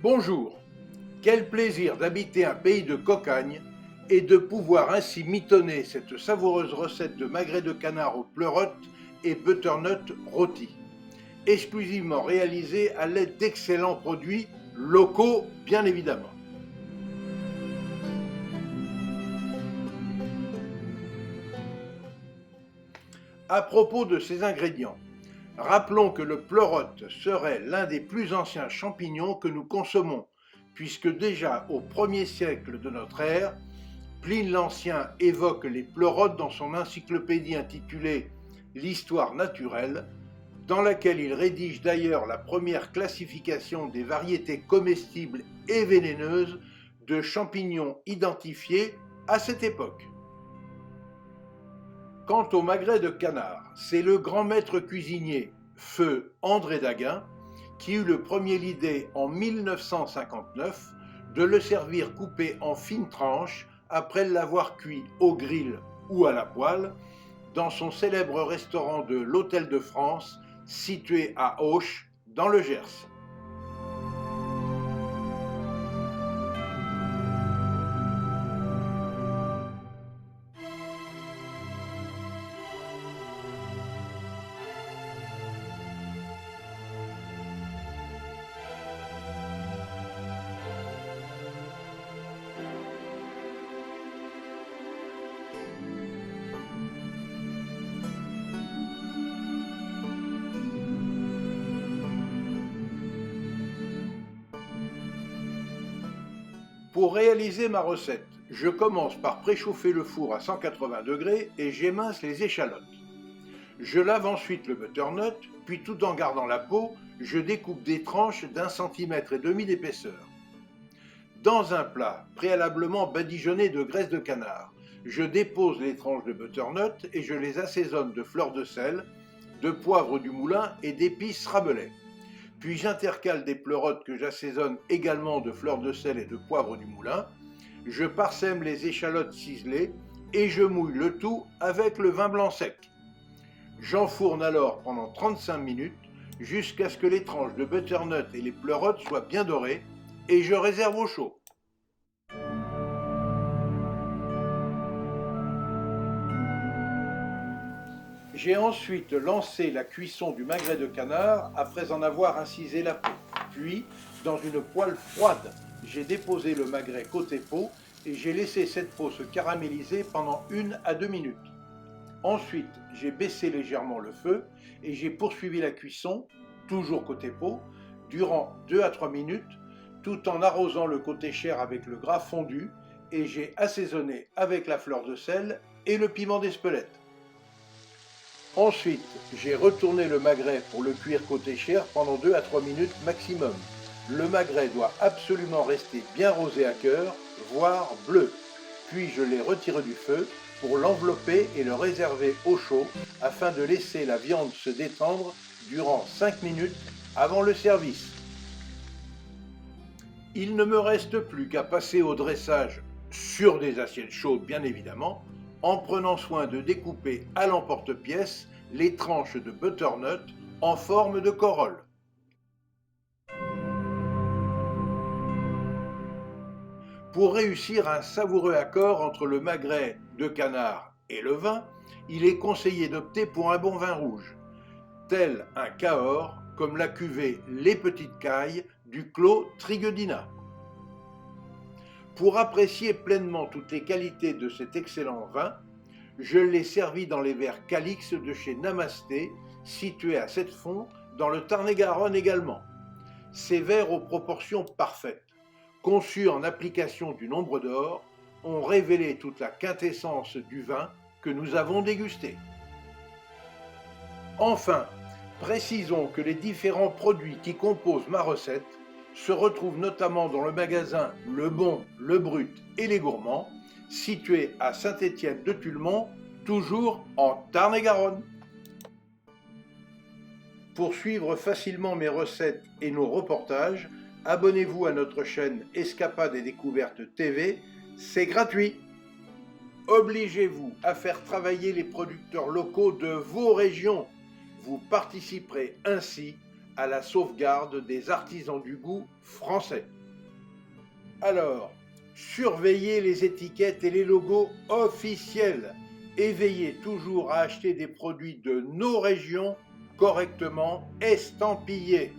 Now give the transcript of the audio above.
Bonjour, quel plaisir d'habiter un pays de cocagne et de pouvoir ainsi mitonner cette savoureuse recette de magret de canard aux pleurotes et butternut rôti, exclusivement réalisée à l'aide d'excellents produits locaux bien évidemment. À propos de ces ingrédients, rappelons que le pleurote serait l'un des plus anciens champignons que nous consommons, puisque déjà au 1er siècle de notre ère, Pline l'Ancien évoque les pleurotes dans son encyclopédie intitulée L'Histoire naturelle, dans laquelle il rédige d'ailleurs la première classification des variétés comestibles et vénéneuses de champignons identifiés à cette époque. Quant au magret de canard, c'est le grand maître cuisinier, feu André Daguin, qui eut le premier l'idée en 1959 de le servir coupé en fines tranches après l'avoir cuit au grill ou à la poêle dans son célèbre restaurant de l'Hôtel de France situé à Auch dans le Gers. Pour réaliser ma recette, je commence par préchauffer le four à 180 degrés et j'émince les échalotes. Je lave ensuite le butternut, puis tout en gardant la peau, je découpe des tranches d'1,5 cm d'épaisseur. Dans un plat préalablement badigeonné de graisse de canard, je dépose les tranches de butternut et je les assaisonne de fleurs de sel, de poivre du moulin et d'épices Rabelais. Puis j'intercale des pleurotes que j'assaisonne également de fleurs de sel et de poivre du moulin. Je parsème les échalotes ciselées et je mouille le tout avec le vin blanc sec. J'enfourne alors pendant 35 minutes jusqu'à ce que les tranches de butternut et les pleurotes soient bien dorées et je réserve au chaud. J'ai ensuite lancé la cuisson du magret de canard après en avoir incisé la peau. Puis, dans une poêle froide, j'ai déposé le magret côté peau et j'ai laissé cette peau se caraméliser pendant 1 à 2 minutes. Ensuite, j'ai baissé légèrement le feu et j'ai poursuivi la cuisson, toujours côté peau, durant 2 à 3 minutes, tout en arrosant le côté chair avec le gras fondu et j'ai assaisonné avec la fleur de sel et le piment d'Espelette. Ensuite, j'ai retourné le magret pour le cuire côté chair pendant 2 à 3 minutes maximum. Le magret doit absolument rester bien rosé à cœur, voire bleu. Puis je l'ai retiré du feu pour l'envelopper et le réserver au chaud afin de laisser la viande se détendre durant 5 minutes avant le service. Il ne me reste plus qu'à passer au dressage sur des assiettes chaudes bien évidemment, en prenant soin de découper à l'emporte-pièce les tranches de butternut en forme de corolle. Pour réussir un savoureux accord entre le magret de canard et le vin, il est conseillé d'opter pour un bon vin rouge, tel un Cahors comme la cuvée Les Petites Cailles du Clos Triguedina. Pour apprécier pleinement toutes les qualités de cet excellent vin, je l'ai servi dans les verres Calix de chez Namasté, situés à Sept-Fonds, dans le Tarn-et-Garonne également. Ces verres aux proportions parfaites, conçus en application du nombre d'or, ont révélé toute la quintessence du vin que nous avons dégusté. Enfin, précisons que les différents produits qui composent ma recette se retrouvent notamment dans le magasin Le Bon, Le Brut et Les Gourmands, situé à Saint-Étienne-de-Tulmont, toujours en Tarn-et-Garonne. Pour suivre facilement mes recettes et nos reportages, abonnez-vous à notre chaîne Escapades et Découvertes TV, c'est gratuit. Obligez-vous à faire travailler les producteurs locaux de vos régions. Vous participerez ainsi à la sauvegarde des artisans du goût français. Alors, surveillez les étiquettes et les logos officiels et veillez toujours à acheter des produits de nos régions correctement estampillés.